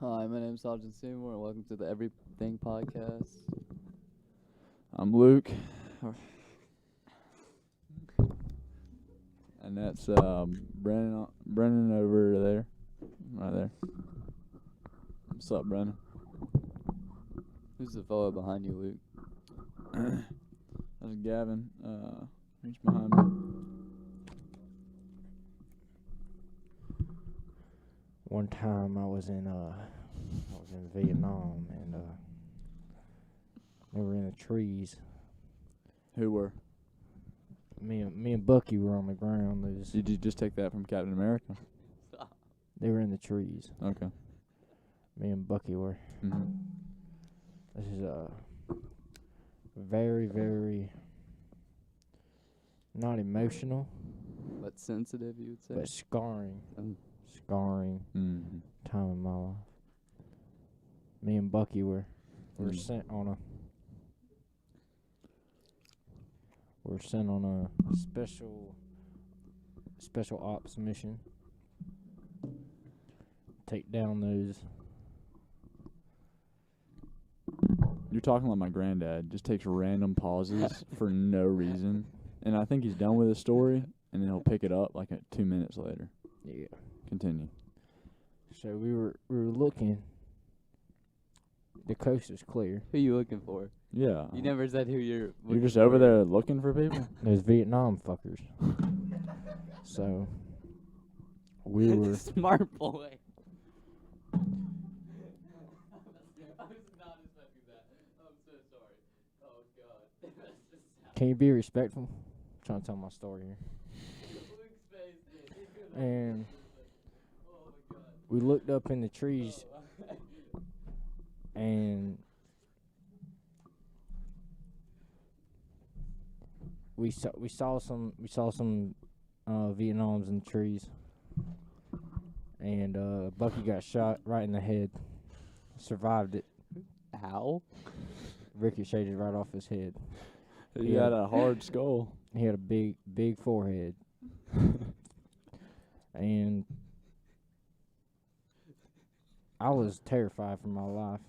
Hi, my name's Sergeant Seymour, and welcome to the Everything Podcast. I'm Luke. And that's Brennan over there. Right there. What's up, Brennan? Who's the fellow behind you, Luke? That's Gavin. He's behind me. One time I was in Vietnam and we were in the trees. Who were? Me and Bucky were on the ground. Did you just take that from Captain America? They were in the trees. Okay. Me and Bucky were. Mm-hmm. This is very, very not emotional, But sensitive, you would say? but scarring Mm-hmm. time in my life. Me and Bucky were sent on a special ops mission. Take down those. You're talking like my granddad. Just takes random pauses for no reason. And I think he's done with his story, and then he'll pick it up like 2 minutes later. Yeah. Continue. So we were looking. The coast is clear. Who you looking for? Yeah. You never said who you're looking You're just for. over there looking for people? There's Vietnam fuckers. So we were Smart boy. I was not expecting that. I'm so sorry. Oh, God. Can you be respectful? I'm trying to tell my story here. Luke's face. And Oh, my God. we looked up in the trees and we saw some Vietnams in the trees, and Bucky got shot right in the head. Survived it. How? Ricocheted right off his head. He Yeah. had a hard skull. He had a big forehead. And I was terrified for my life.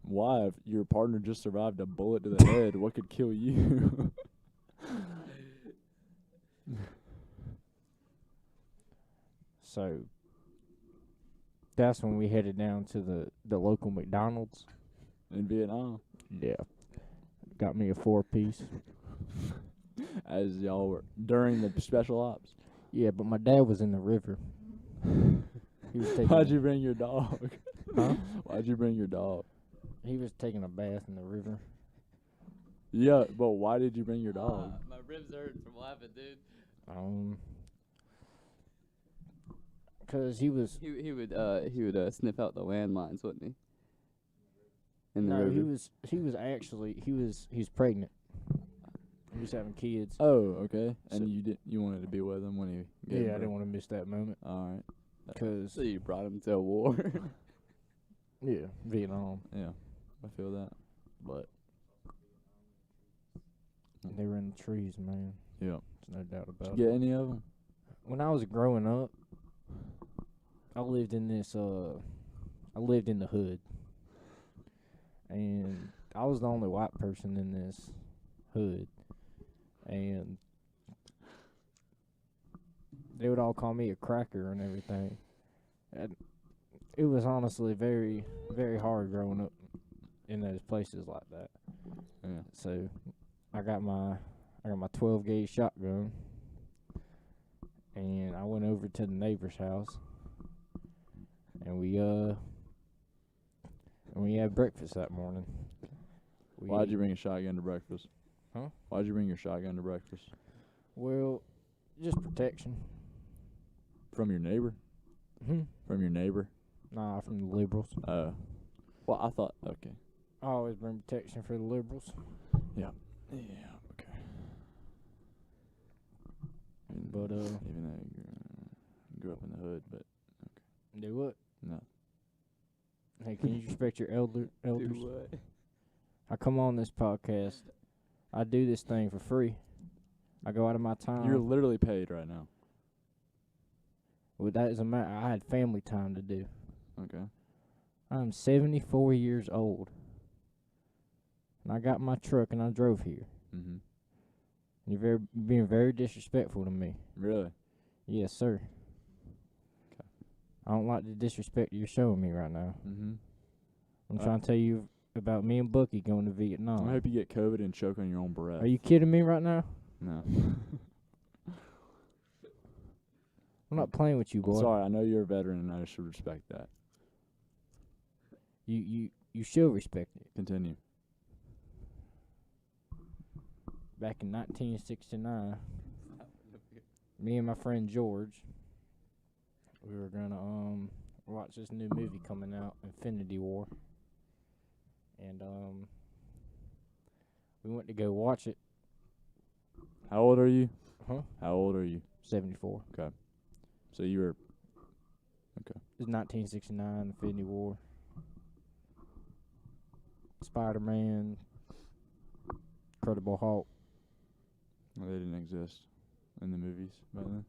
Why? If your partner just survived a bullet to the head, what could kill you? So that's when we headed down to the local McDonald's. In Vietnam. Yeah. Got me a 4-piece. As y'all were during the special ops. Yeah, but my dad was in the river. He was taking Why'd you bring your dog? Huh? Why'd you bring your dog? He was taking a bath in the river. Yeah, but why did you bring your dog? My ribs hurt from laughing, dude. 'Cause he was He would sniff out the landmines, wouldn't he? In the no, river. he was actually he was pregnant. He was having kids. Oh, okay. So- And you wanted to be with him when he gave Yeah, I birth. didn't want to miss that moment. All right. 'Cause So you brought him to a war. yeah, Vietnam. Yeah, I feel that. But they were in the trees, man. Yeah. There's no doubt Did about you it. get any of them? When I was growing up, I lived in the hood. And I was the only white person in this hood. And they would all call me a cracker and everything. And it was honestly very, very hard growing up in those places like that. Yeah. So I got my 12 gauge shotgun, and I went over to the neighbor's house, and we had breakfast that morning. Why'd you bring a shotgun to breakfast? Huh? Why'd you bring your shotgun to breakfast? Well, just protection. From your neighbor? From your neighbor? Nah, from the liberals. Well, I thought, okay. I always bring protection for the liberals. Yeah, okay. But Even though you grew up in the hood, but do what? no. Hey, can you respect your elders? Do what? I come on this podcast. I do this thing for free. I go out of my time. You're literally paid right now. Well, that doesn't matter. I had family time to do. Okay. I'm 74 years old. And I got my truck and I drove here. Mm-hmm. You're being very disrespectful to me. Really? Yes, sir. Okay. I don't like the disrespect you're showing me right now. Mm-hmm. I'm trying to tell you about me and Bucky going to Vietnam. I hope you get COVID and choke on your own breath. Are you kidding me right now? No. I'm not playing with you, boy. Sorry, I know you're a veteran and I should respect that. You should respect it. Continue. Back in 1969, me and my friend George, we were gonna watch this new movie coming out, Infinity War, and we went to go watch it. How old are you? Huh? How old are you? 74. So you were It's 1969, Infinity War. Spider-Man, Incredible Hulk. well, they didn't exist in the movies back then.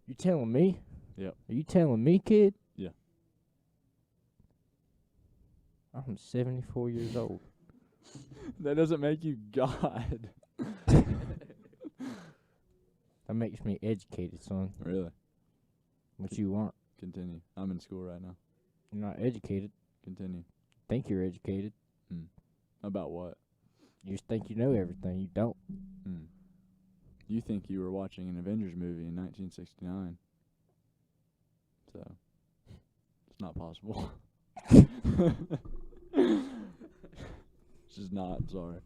You telling me? Yep. Are you telling me, kid? Yeah. I'm 74 years old. That doesn't make you God. That makes me educated, son. Really? But you aren't. Continue. I'm in school right now. You're not educated. Continue. Think you're educated. About what? You just think you know everything. You don't. You think you were watching an Avengers movie in 1969. So, it's not possible. It's just not, sorry.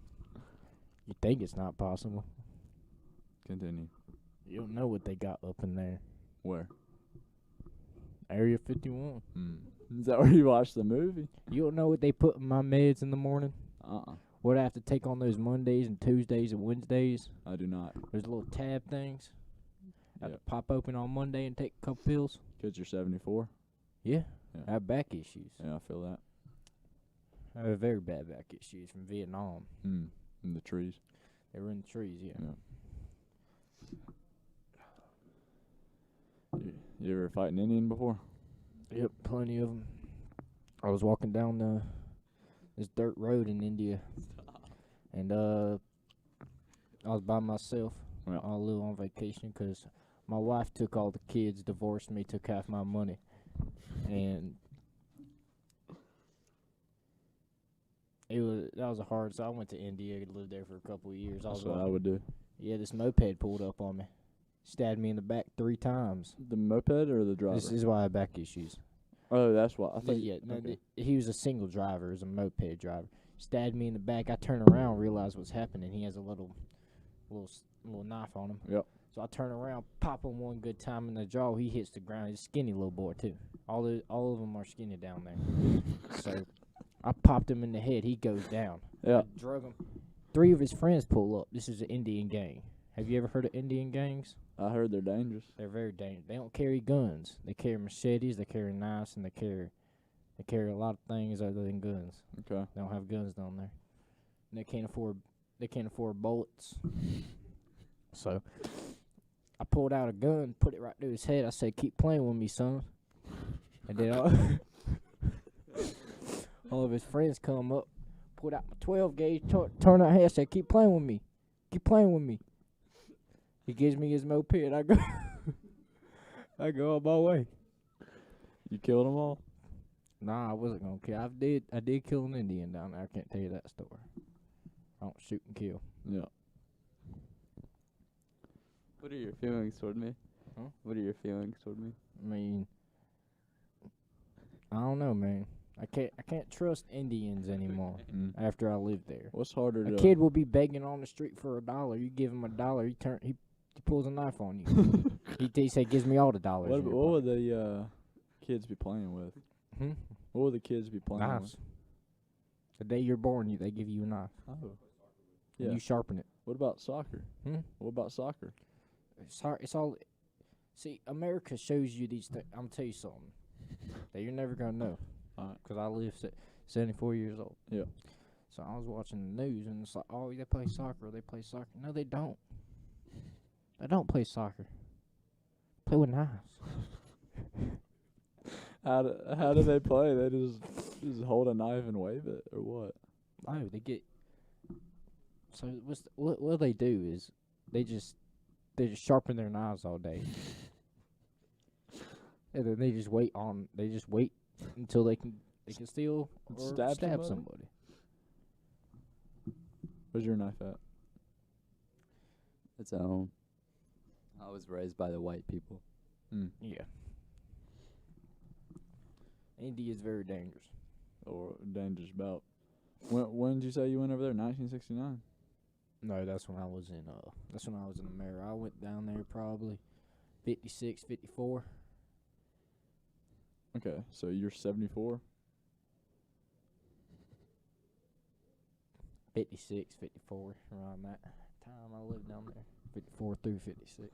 You think it's not possible. Continue. You don't know what they got up in there. Where? Area 51. Is that where you watched the movie? You don't know what they put in my meds in the morning? Uh-uh. What I have to take on those Mondays and Tuesdays and Wednesdays? I do not. Those little tab things. I have Yep. to pop open on Monday and take a couple pills. 'Cause you're 74? Yeah. Yeah. I have back issues. Yeah, I feel that. I have very bad back issues from Vietnam. In the trees. They were in the trees, yeah. You ever fight an Indian before? Yep, plenty of them. I was walking down this dirt road in India, and I was by myself. Yeah. I live on vacation 'cause my wife took all the kids, divorced me, took half my money, and that was a hard. So I went to India, lived there for a couple of years. That's what I would do. Yeah, this moped pulled up on me, stabbed me in the back 3 times. The moped or the driver? This is why I have back issues. Oh, that's why. I think. Yeah, no, okay. he was a single driver. He was a moped driver. Stabbed me in the back. I turn around, realize what's happening. He has a little knife on him. Yep. So I turn around, pop him one good time in the jaw. He hits the ground. He's a skinny little boy too. All of them are skinny down there. So I popped him in the head. He goes down. Yeah. I drug him. 3 of his friends pull up. This is an Indian gang. Have you ever heard of Indian gangs? I heard they're dangerous. They're very dangerous. They don't carry guns. They carry machetes. They carry knives, and they carry a lot of things other than guns. Okay. They don't have guns down there. And they can't afford bullets. So I pulled out a gun, put it right through his head. I said, "Keep playing with me, son." And then all of his friends come up, pulled out my 12 gauge, turned out head, said, "Keep playing with me. Keep playing with me." He gives me his moped. I go on my way. You killed them all? Nah, I wasn't gonna kill. I did kill an Indian down there. I can't tell you that story. I don't shoot and kill. Yeah. What are your feelings toward me? Huh? What are your feelings toward me? I mean, I don't know, man. I can't trust Indians anymore after I lived there. What's harder A to... kid will be begging on the street for $1. You give him $1, he pulls a knife on you. he say, "Gives me all the dollars." What would the kids be playing with? What would the kids be playing Knives. The day you're born, they give you a knife. with? Oh. And Yeah. you sharpen it. What about soccer? Hmm? What about soccer? It's all. See, America shows you these things. I'm gonna tell you something that you're never gonna know. Alright. 'Cause I live 74 years old. Yeah. So I was watching the news and it's like, oh, they play soccer. They play soccer. No, they don't. They don't play soccer. Play with knives. How do they play? They just hold a knife and wave it, or what? Oh, they get. So what they do is they just sharpen their knives all day, and then they just wait until they can steal or Stab stab somebody? somebody. Where's your knife at? It's at home. I was raised by the white people. Yeah. India is very dangerous. Or dangerous about. When did you say you went over there? 1969. No, that's when I was in America. I went down there probably 56, 54. Okay, so you're 74. 56, 54, around that time I lived down there. 54 through 56.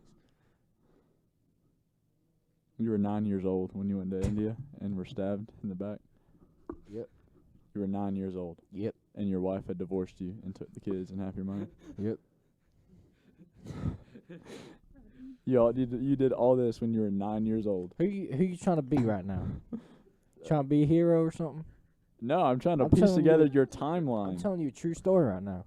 You were 9 years old when you went to India and were stabbed in the back. Yep. You were 9 years old. Yep. And your wife had divorced you and took the kids and half your money. Yep. You did all this when you were 9 years old. Who you trying to be right now? Trying to be a hero or something? No, I'm trying to I'm piece telling together you- your I'm timeline. telling you a true story right now.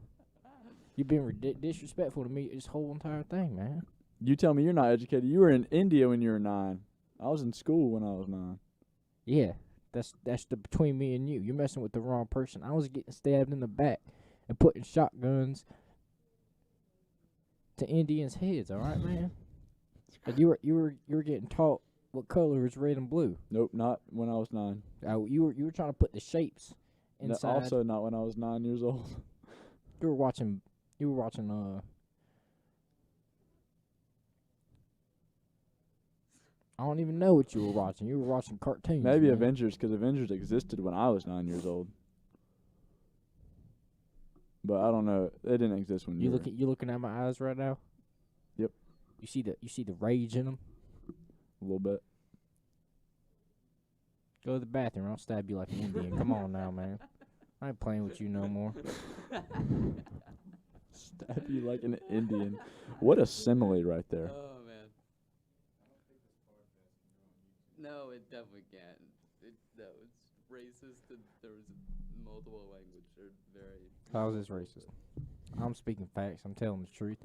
You've been disrespectful to me this whole entire thing, man. You tell me you're not educated. You were in India when you were 9. I was in school when I was 9. Yeah, that's the between me and you. You're messing with the wrong person. I was getting stabbed in the back and putting shotguns to Indians' heads. All right, man. And you were getting taught what color is red and blue. Nope, not when I was 9. You were trying to put the shapes No, inside. also not when I was 9 years old. You were watching. I don't even know what you were watching. You were watching cartoons. Maybe man. Avengers, because Avengers existed when I was 9 years old. But I don't know. It didn't exist when you were. You looking at my eyes right now? Yep. You see the rage in them. A little bit. Go to the bathroom. I'll stab you like an Indian. Come on now, man. I ain't playing with you no more. Stab you like an Indian. What a simile right there. Oh man. No, it definitely can't. No, it's racist. And there's multiple language. They're very. How's this racist? I'm speaking facts. I'm telling the truth.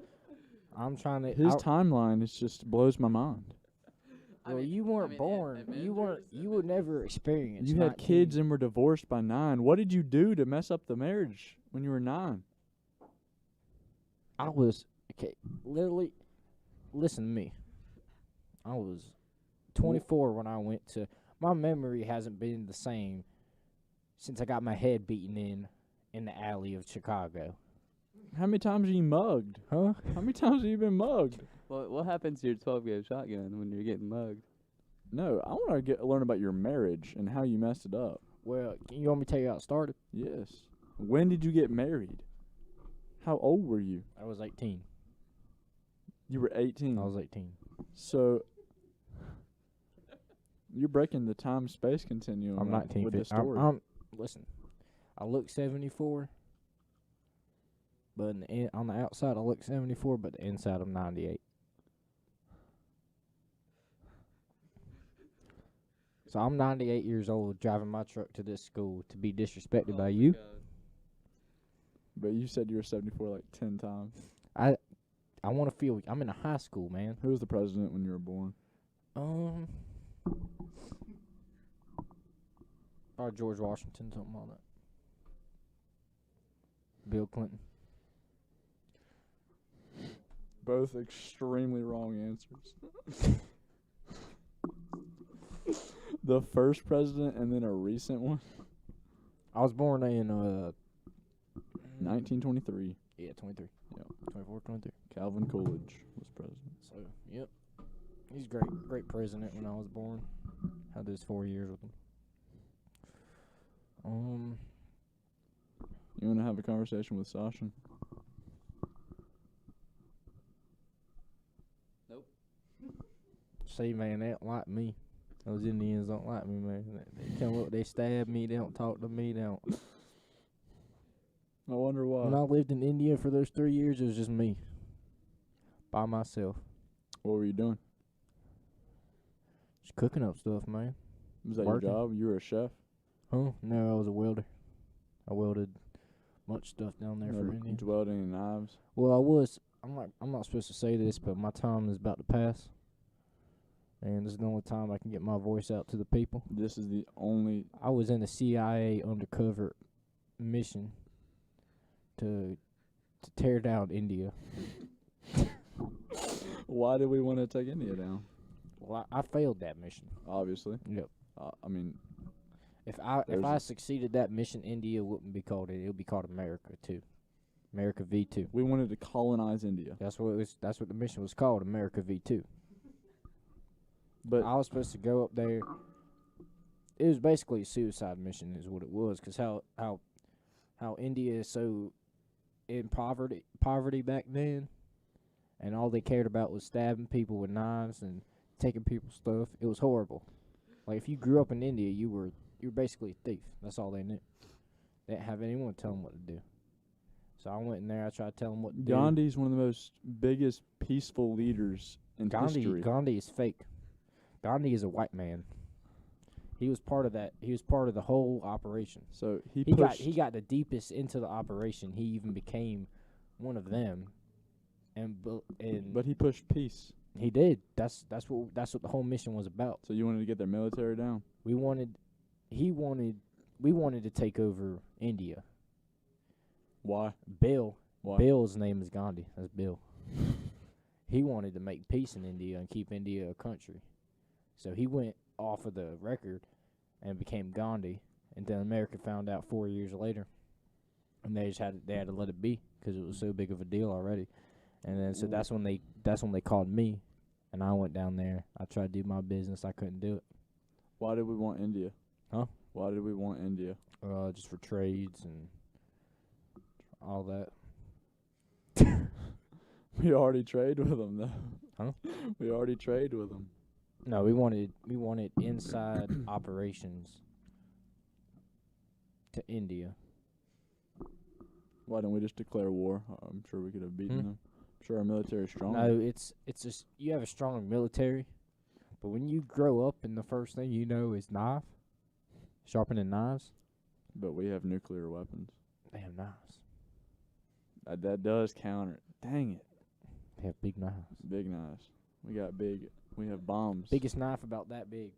I'm trying to. His timeline is just blows my mind. Well, you weren't born. You were never experienced. You had kids and were divorced by 9. What did you do to mess up the marriage when you were 9? I was okay. Literally, listen to me. I was 24 when I went to. My memory hasn't been the same since I got my head beaten in the alley of Chicago. How many times are you mugged? Huh? How many times have you been mugged? Well, what happens to your 12-gauge shotgun when you're getting mugged? No, I want to learn about your marriage and how you messed it up. Well, you want me to tell you how it started? Yes. When did you get married? How old were you? I was 18. You were 18. I was 18. So you're breaking the time-space continuum. I'm right, 19. with the story. Listen, I look 74, but on the outside I look 74, but the inside I'm 98. So I'm 98 years old driving my truck to this school to be disrespected by you. But you said you were 74 like 10 times. I want to feel I'm in a high school, man. Who was the president when you were born? Or George Washington, something like that. Bill Clinton. Both extremely wrong answers. The first president and then a recent one. I was born in 1923. Yeah, 23. Yep. 24, 23. Calvin Coolidge was president. So, yep. He's great president when I was born. Had those 4 years with him. You want to have a conversation with Sasha? Nope. See, man, they don't like me. Those Indians don't like me, man. They come up, they stab me, they don't talk to me, they don't. I wonder why. When I lived in India for those 3 years, it was just me. By myself. What were you doing? Just cooking up stuff, man. Was that Working. your job? You were a chef? Huh? No, I was a welder. I welded much stuff down there for Never Indians. welding and knives? Well, I was. I'm not supposed to say this, but my time is about to pass, and this is the only time I can get my voice out to the people. This is the only... I was in a CIA undercover mission to tear down India. Why did we want to take India down? Well, I failed that mission. Obviously. Yep. I mean, If I There's- succeeded that mission, India wouldn't be called it. It would be called America too. America V2. we wanted to colonize India. That's what it was. That's what the mission was called, America V2. But I was supposed to go up there. It was basically a suicide mission, is what it was, because how India is so in poverty back then, and all they cared about was stabbing people with knives and taking people's stuff. It was horrible. Like if you grew up in India, you were basically a thief. That's all they knew. They didn't have anyone tell them what to do. So I went in there. I tried to tell them what to do. Gandhi's one of the most biggest peaceful leaders in history. Gandhi is fake. Gandhi is a white man. He was part of that. He was part of the whole operation. So he He pushed... got the deepest into the operation. He even became one of them. But he pushed peace. he did. That's what the whole mission was about. So you wanted to get their military down? We wanted to take over India. Why? Bill. Why? Bill's name is Gandhi. That's Bill. He wanted to make peace in India and keep India a country. So he went off of the record and became Gandhi. And then America found out 4 years later, and they had to let it be because it was so big of a deal already. And then so that's when they called me, and I went down there. I tried to do my business. I couldn't do it. Why did we want India? Huh? Why did we want India? Just for trades and all that. We already trade with them, though. Huh? We already trade with them. No, we wanted inside operations to India. Why didn't we just declare war? I'm sure we could have beaten Hmm? them. I'm sure our military is strong. No, it's just you have a strong military, but when you grow up and the first thing you know is knife, sharpening knives, But we have nuclear weapons. they have knives. That does counter it. Dang it. They have big knives. Big knives. We have bombs. Biggest knife about that big.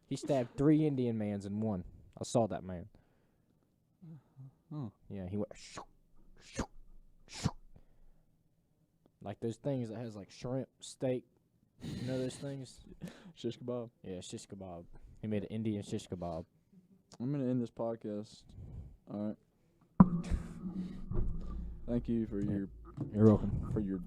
He stabbed 3 Indian mans in one. I saw that man. Oh. Yeah, he went shoo, shoo, shoo. Like those things that has like shrimp, steak. You know those things? Shish kebab. Yeah, shish kebab. He made an Indian shish kebab. I'm going to end this podcast. All right. Thank you for You're welcome. your